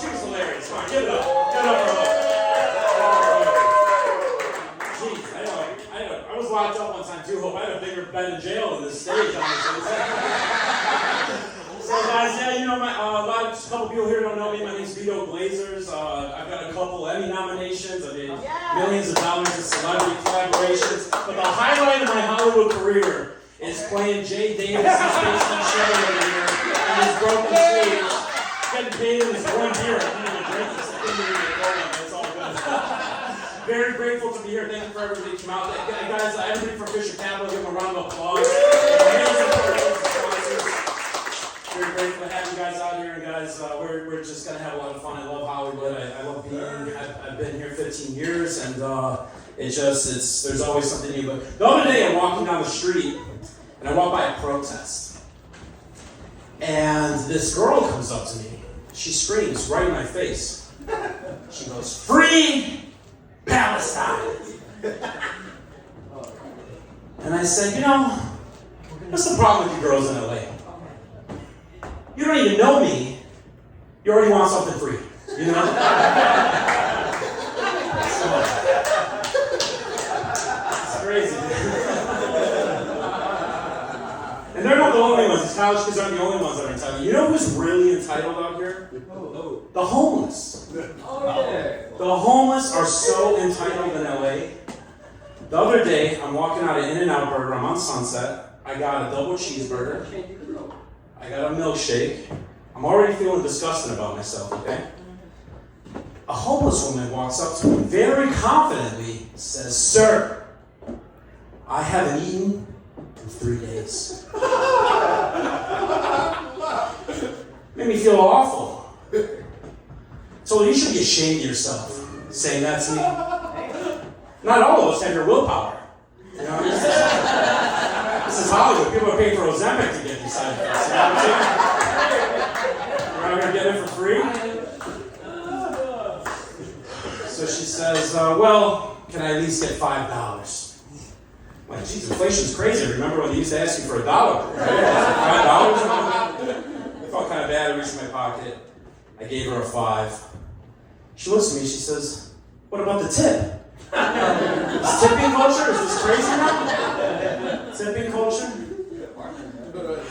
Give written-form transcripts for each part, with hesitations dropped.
She was hilarious. Come on, give it up. Give it up for her. Jeez, I was locked up one time too. Hope I had a bigger bed in jail than this stage, honestly. So guys, yeah, you know, a couple people here don't know me. My name's Vito Glazers. I've got a couple Emmy nominations. I made millions of dollars in celebrity collaborations. But the highlight of my Hollywood career is playing Jay Davis' basement show over here in his broken stage. Getting paid in this one beer. I didn't even drink this. I didn't even get going. It's all good. Very grateful to be here. Thank you for everybody who came out. Guys, everybody from Fisher Capital, give them a round of applause. Very grateful to have you guys out here, and guys, we're just gonna have a lot of fun. I love Hollywood. I love being. I've been here 15 years, and there's always something new. But the other day, I'm walking down the street, and I walk by a protest, and this girl comes up to me. She screams right in my face. She goes, "Free Palestine!" And I said, you know, what's the problem with you girls in LA? You don't even know me. You already want something free, you know? It's crazy. And they're not the only ones. These college kids aren't the only ones that are entitled. You know who's really entitled out here? The homeless. The homeless are so entitled in LA. The other day, I'm walking out of In-N-Out Burger. I'm on Sunset. I got a double cheeseburger. I got a milkshake. I'm already feeling disgusting about myself, okay? A homeless woman walks up to me very confidently, says, "Sir, I haven't eaten in 3 days." Made me feel awful. So you should be ashamed of yourself saying that to me. Not all of us have your willpower. You know, this is Hollywood. People are paying for Ozempic to get these side effects. You know what I'm saying? We're not going to get it for free. So she says, well, can I at least get $5? I'm like, geez, inflation's crazy. Remember when they used to ask you for $1? Right? $5? I felt kind of bad. I reached in my pocket. I gave her a $5. She looks at me. She says, what about the tip? Is tipping culture? Is this crazy now? Tipping culture?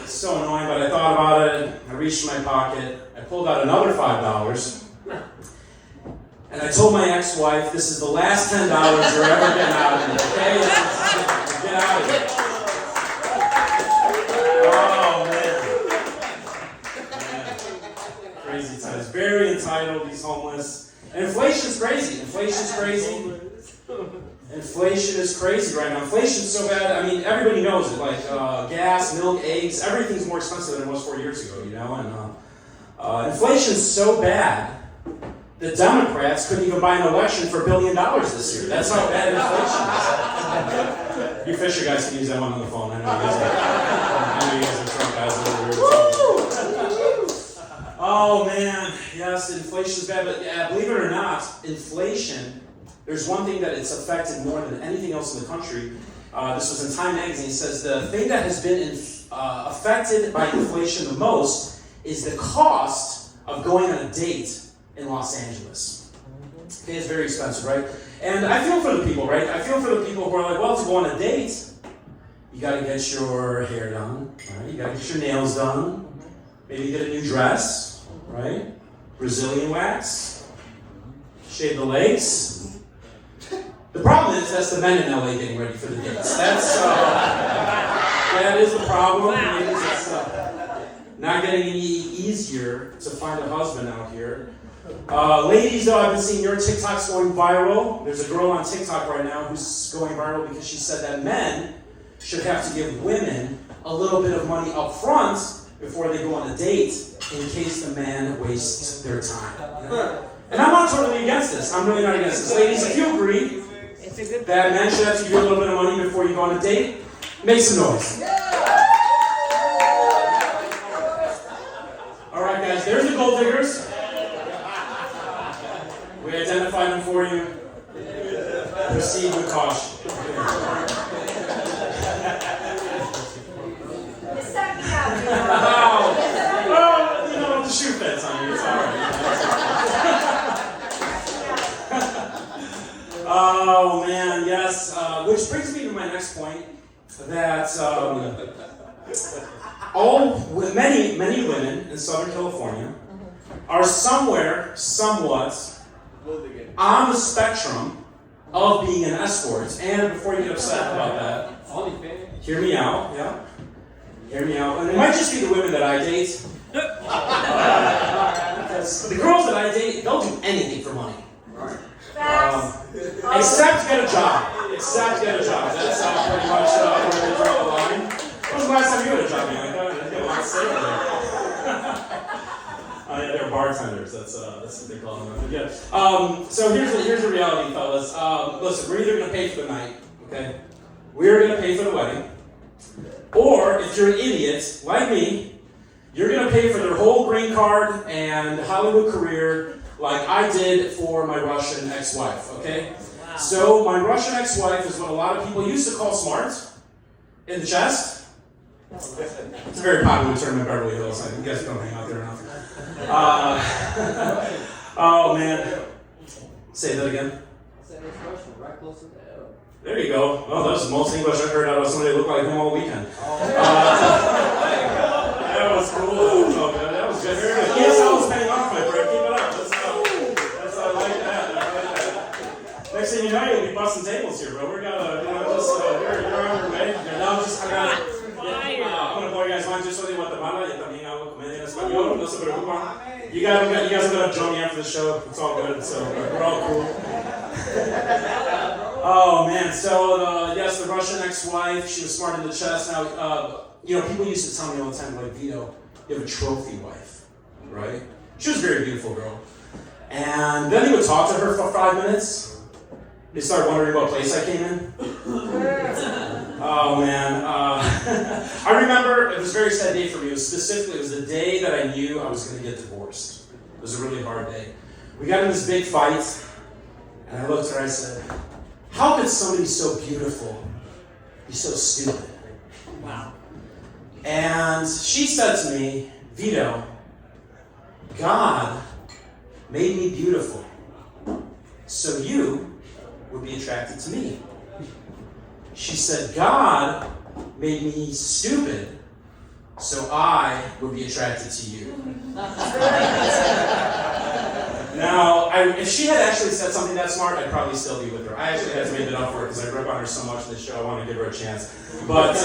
It's so annoying, but I thought about it. I reached in my pocket. I pulled out another $5. And I told my ex-wife, this is the last $10 you're ever getting out of me, okay? Get out of here. Oh, man. Crazy times. Very entitled, these homeless. And inflation's crazy. Inflation's crazy right now. Inflation's so bad. I mean, everybody knows it. Like gas, milk, eggs, everything's more expensive than it was 4 years ago, you know? And inflation's so bad, the Democrats couldn't even buy an election for $1 billion this year. That's how bad inflation is. You Fisher guys can use that one on the phone. I know you guys are Trump guys over here. Oh, man. Yes, inflation's bad. But yeah, believe it or not, inflation, there's one thing that it's affected more than anything else in the country. This was in Time magazine. It says the thing that has been affected by inflation the most is the cost of going on a date in Los Angeles. Okay, it's very expensive, right? And I feel for the people, right? I feel for the people who are like, well, to go on a date, you got to get your hair done, right? You got to get your nails done. Maybe get a new dress, right? Brazilian wax. Shave the legs. The problem is that's the men in LA getting ready for the dates. That is the problem. It's not getting any easier to find a husband out here. Ladies, though, I've been seeing your TikToks going viral. There's a girl on TikTok right now who's going viral because she said that men should have to give women a little bit of money up front before they go on a date in case the man wastes their time. You know? And I'm not totally against this. I'm really not against this. Ladies, if you agree that men should have to give you a little bit of money before you go on a date, make some noise. All right, guys, there's the gold diggers. We identified them for you. Proceed with caution. Oh, you know, the shoe fits on you. It's all right. Oh man, yes. Which brings me to my next point, that many women in Southern California are somewhat on the spectrum of being an escort. And before you get upset about that, hear me out. Yeah, hear me out. And it might just be the women that I date. Because the girls that I date, they'll do anything for money. Except get a job. Except get a job. That's pretty much where they draw the line. When was the last time you had a job? I didn't get a lot of say there. Yeah, they're bartenders. That's what they call them. Yeah. So here's the reality, fellas. Listen, we're either going to pay for the night, okay? We're going to pay for the wedding. Or, if you're an idiot, like me, you're going to pay for their whole green card and Hollywood career like I did for my Russian ex-wife, okay? Wow. So my Russian ex-wife is what a lot of people used to call smart in the chest. It's a very popular term in Beverly Hills. I guess you don't hang out there enough. Oh, man. Say that again. There you go. Oh, that was the most English I've heard out of somebody who looked like him all weekend. That was cool. That was good. Very good. Yes, I was paying off my break. Keep it up. I like that. Next thing you know, you'll be busting tables here, bro. We're gonna, you're on your way. I'm gonna blow you guys' mind just so they want the mala. Yo también hablo comedia en español. No se preocupan. You guys are gonna join me after the show. It's all good. So we're all cool. Oh man. So yes, the Russian ex-wife. She was smart in the chest. Now, people used to tell me all the time, like, Vito, you have a trophy wife, right? She was a very beautiful girl. And then he would talk to her for 5 minutes. They started wondering what place I came in. Oh man. I remember it was a very sad day for me. It was the day that I knew I was going to get divorced. It was a really hard day. We got in this big fight, and I looked at her and I said, how could somebody so beautiful be so stupid? Wow. And she said to me, Vito, God made me beautiful, so you would be attracted to me. She said, God made me stupid, so I would be attracted to you. Now, if she had actually said something that smart, I'd probably still be with her. I actually had to make it up for her because I grew up on her so much in the show. I want to give her a chance. But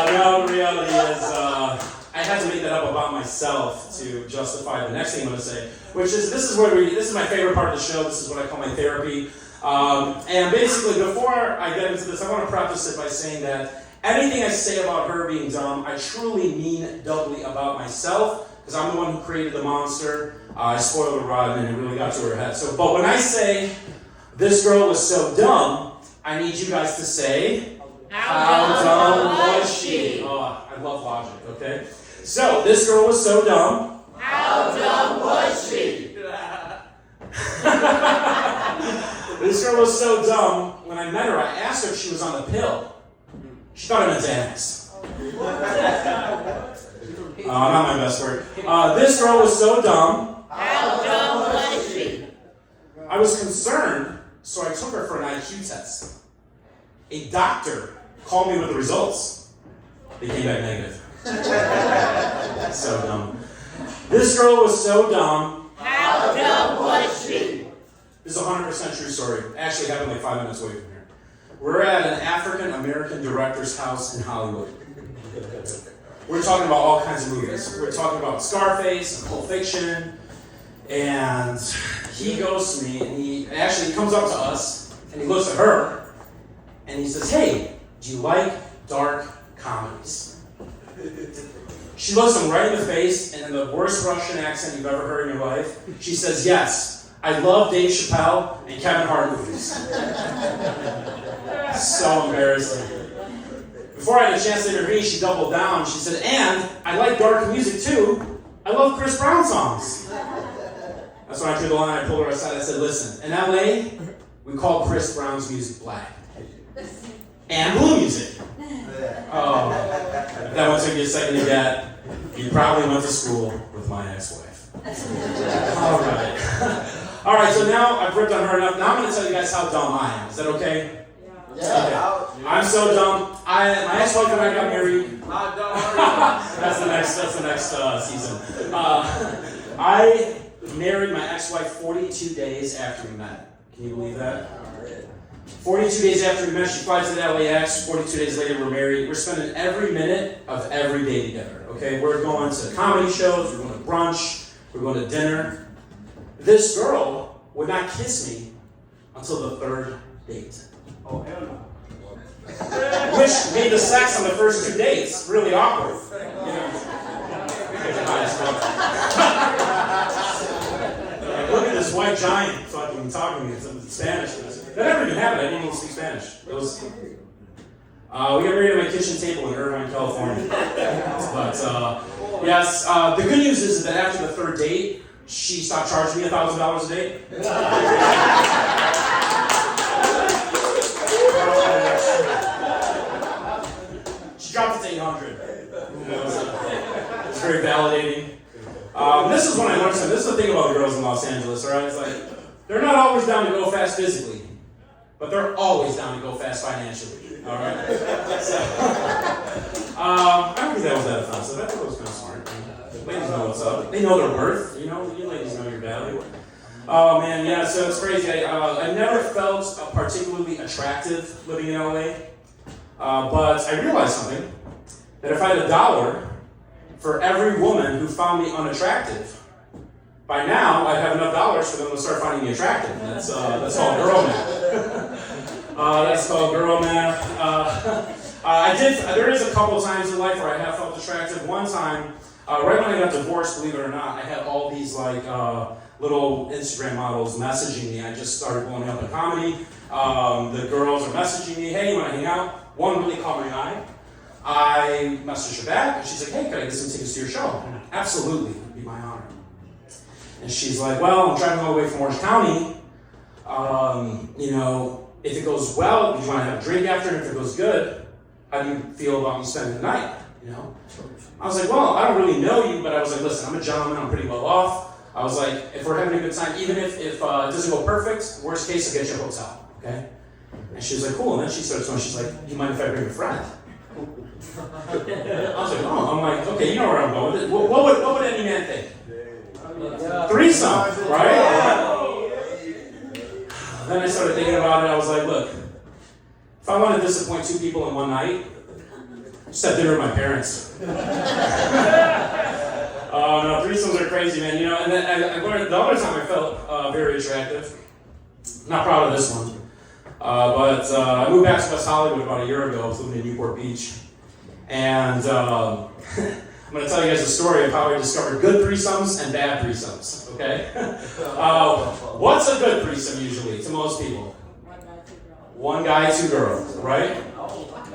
no, the reality is I had to make that up about myself to justify the next thing I'm going to say, which is this is my favorite part of the show. This is what I call my therapy. And basically, before I get into this, I want to preface it by saying that anything I say about her being dumb, I truly mean doubly about myself, because I'm the one who created the monster. I spoiled her rotten, and it really got to her head. But when I say this girl was so dumb, I need you guys to say, how dumb was she? Oh, I love logic, okay? So, this girl was so dumb. How dumb was she? This girl was so dumb, when I met her, I asked her if she was on the pill. She thought I meant Xanax. Not my best word. This girl was so dumb. How dumb was she? I was concerned, so I took her for an IQ test. A doctor called me with the results. They came back negative. So dumb. This girl was so dumb. How dumb was she? This is a 100% true story. It actually happened like 5 minutes away from here. We're at an African-American director's house in Hollywood. We're talking about all kinds of movies. We're talking about Scarface and Pulp Fiction. And he goes to me, and he comes up to us, and he looks at her, and he says, hey, do you like dark comedies? She looks him right in the face, and in the worst Russian accent you've ever heard in your life, she says, yes, I love Dave Chappelle and Kevin Hart movies. So embarrassing. Before I had a chance to intervene, she doubled down. She said, and I like dark music too. I love Chris Brown songs. That's when I drew the line. I pulled her aside. I said, listen, in LA, we call Chris Brown's music black. And blue music. Oh, if that one took you a second to get, you probably went to school with my ex-wife. All right. All right, so now I've ripped on her enough. Now I'm going to tell you guys how dumb I am. Is that okay? Yeah. Okay. I'm so dumb. My ex-wife and I got married. How dumb are you? That's the next season. I married my ex-wife 42 days after we met. Can you believe that? 42 days after we met, she flies to the LAX. 42 days later, we're married. We're spending every minute of every day together. Okay, we're going to comedy shows. We're going to brunch. We're going to dinner. This girl would not kiss me until the third date. Oh, hell no. Which made the sex on the first 2 dates really awkward. You know? Like, look at this white giant fucking talking in Spanish. That never even happened. I didn't even speak Spanish. We got married at my kitchen table in Irvine, California. But yes, the good news is that after the third date, she stopped charging me $1,000 a day. She dropped it to $800. It was very validating. This is when I learned something. This is the thing about the girls in Los Angeles, all right? It's like, they're not always down to go fast physically, but they're always down to go fast financially, all right? So, I don't think that was that offensive. I think it was kind of smart. Ladies know what's up. They know their worth, you know? You ladies know your value. Oh, man, yeah, so it's crazy. I never felt particularly attractive living in LA, but I realized something, that if I had $1 for every woman who found me unattractive, by now I'd have enough dollars for them to start finding me attractive. That's called girl math. That's called girl math. There is a couple times in life where I have felt attractive. One time, right when I got divorced, believe it or not, I had all these little Instagram models messaging me. I just started blowing up in comedy. The girls are messaging me, hey, you want to hang out? One really caught my eye. I messaged her back, and she's like, hey, can I get some tickets to your show? Absolutely, it would be my honor. And she's like, well, I'm driving all the way from Orange County. If it goes well, do you want to have a drink after? And if it goes good, how do you feel about me spending the night? I was like, well, I don't really know you, but I was like, listen, I'm a gentleman, I'm pretty well off. I was like, if we're having a good time, even if it doesn't go perfect, worst case, I'll get you a hotel, okay? And she was like, cool. And then she started talking, she's like, do you mind if I bring a friend? I was like, oh, I'm like, okay, you know where I'm going. What would any man think? Threesome, right? Then I started thinking about it. I was like, look, if I want to disappoint 2 people in one night, just have dinner with my parents. Oh no, threesomes are crazy, man. And then I learned the other time I felt very attractive. Not proud of this one, but I moved back to West Hollywood about a year ago. I was living in Newport Beach, and I'm going to tell you guys a story of how I discovered good threesomes and bad threesomes. Okay, what's a good threesome usually to most people? One guy, 2 girls, right?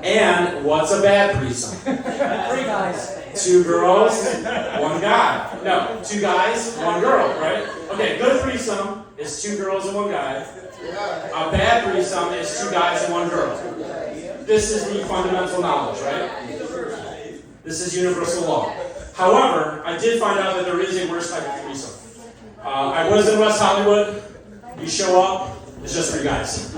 And what's a bad threesome? 3 guys. 2 girls, 1 guy. No, 2 guys, 1 girl, right? Okay, good threesome is 2 girls and 1 guy. A bad threesome is 2 guys and 1 girl. This is the fundamental knowledge, right? This is universal law. However, I did find out that there is a worse type of threesome. I was in West Hollywood. You show up, it's just 3 guys.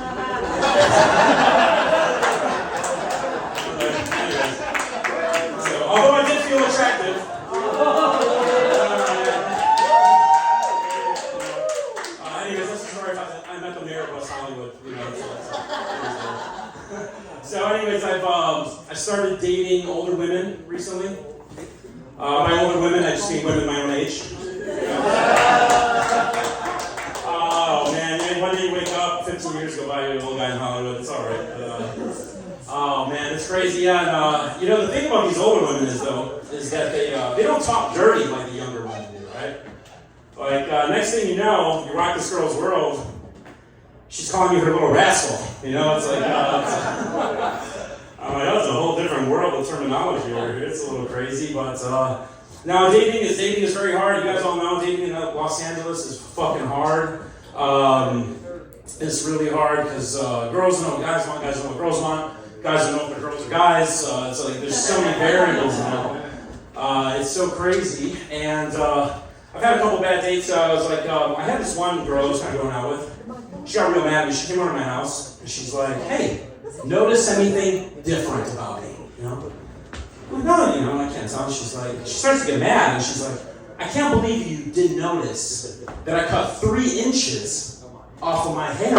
Although I did feel attractive. Anyways, that's the story about I met the mayor of West Hollywood. So anyways, I started dating older women recently. By older women, I just mean women my own age. Oh man, one day you wake up, 15 years go by, you're an old guy in Hollywood. It's all right. Oh man, it's crazy. Yeah, and the thing about these older women is that they don't talk dirty like the younger women do, right? Like next thing you know, you rock this girl's world. She's calling you her little rascal. It's like I'm like, that's a whole different world of terminology here. It's a little crazy, but now dating is very hard. You guys all know dating in Los Angeles is fucking hard. It's really hard because girls know what guys want, guys know what girls want. Guys don't know if the girls are guys. It's like there's so many variables now. It's so crazy. And I've had a couple bad dates. I was like, I had this one girl I was kind of going out with. She got real mad at me. She came over to my house and she's like, "Hey, notice anything different about me?" You know? Well, no, you know, I can't tell. She's like, she starts to get mad and she's like, "I can't believe you didn't notice that I cut 3 inches off of my hair."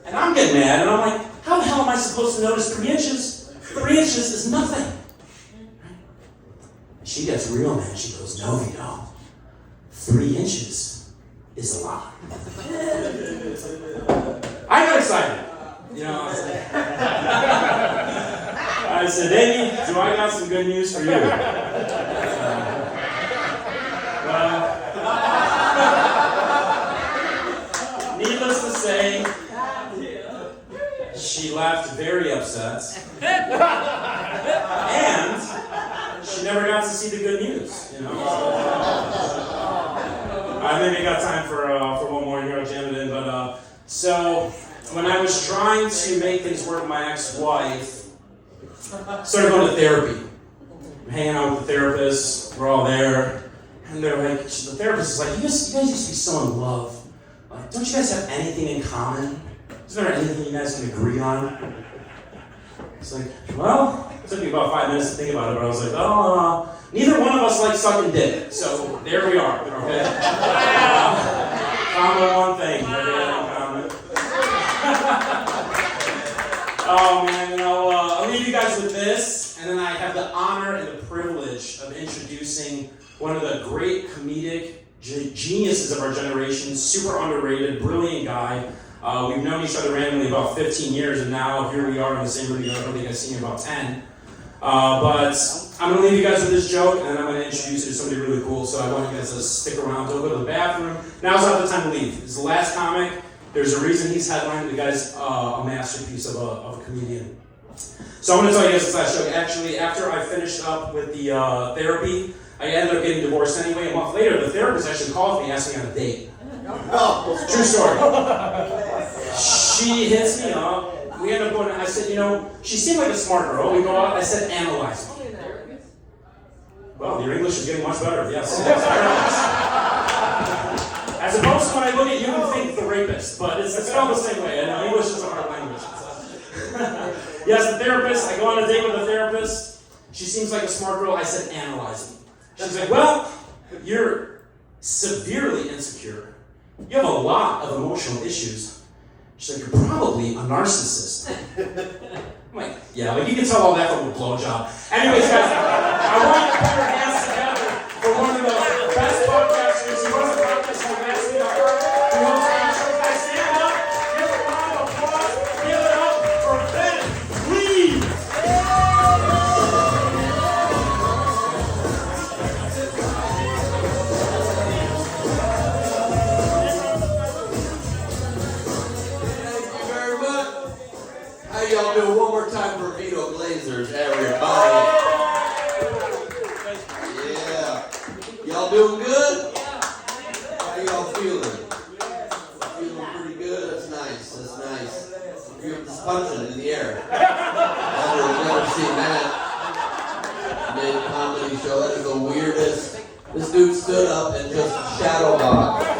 And I'm getting mad and I'm like, how the hell am I supposed to notice 3 inches? 3 inches is nothing. She gets real mad. She goes, "No, Vito, 3 inches is a lot." I got excited. You know, I said, "Amy, do I got some good news for you?" Needless to say, she left very upset. And she never got to see the good news, you know. I maybe got time for one more here. I'll jam it in. But so when I was trying to make things work with my ex-wife, started going to therapy. I'm hanging out with the therapist. We're all there, and they're like, the therapist is like, "You guys used to be so in love. Like, don't you guys have anything in common? Is there anything you guys can agree on?" It's like, well, it took me about 5 minutes to think about it, but I was like, oh, neither one of us like sucking dick. So there we are, okay? Common one thing. Oh man, you know, I'll leave you guys with this, and then I have the honor and the privilege of introducing one of the great comedic geniuses of our generation, super underrated, brilliant guy. We've known each other randomly about 15 years, and now here we are in the same room. I don't think I've seen you about 10. But I'm going to leave you guys with this joke, and then I'm going to introduce you to somebody really cool. So I want you guys to stick around. Don't go to the bathroom. Now's not the time to leave. It's the last comic. There's a reason he's headlining. The guy's a masterpiece of a comedian. So I'm going to tell you guys this last joke. Actually, after I finished up with the therapy, I ended up getting divorced anyway. A month later, the therapist actually called me and asked me on a date. True story. She hits me up. We end up going, I said, you know, she seemed like a smart girl. We go out, I said, "Analyze me." Well, your English is getting much better, yes. As opposed to when I look at you and think the rapist, but it's spelled the same way. I know English is a hard language. Yes, the therapist, I go on a date with the therapist. She seems like a smart girl. I said, "Analyze me." She's like, "Well, you're severely insecure. You have a lot of emotional issues." She's like, "You're probably a narcissist." I'm like, "Yeah, like you can tell all that from a blowjob." Anyways, guys, I want you to put your hands together for one of the best podcasters who runs a podcast called Last Week I Heard. Who hosts our show. Guys, stand up, give a round of applause, give it up for Ben Gleib. How y'all doing? One more time for Vito Glazers, everybody. Yeah. Y'all doing good? How y'all feeling? Feeling pretty good? That's nice. That's nice. You're just punching in the air. Never seen that. Mid-comedy show. That is the weirdest. This dude stood up and just shadow boxed.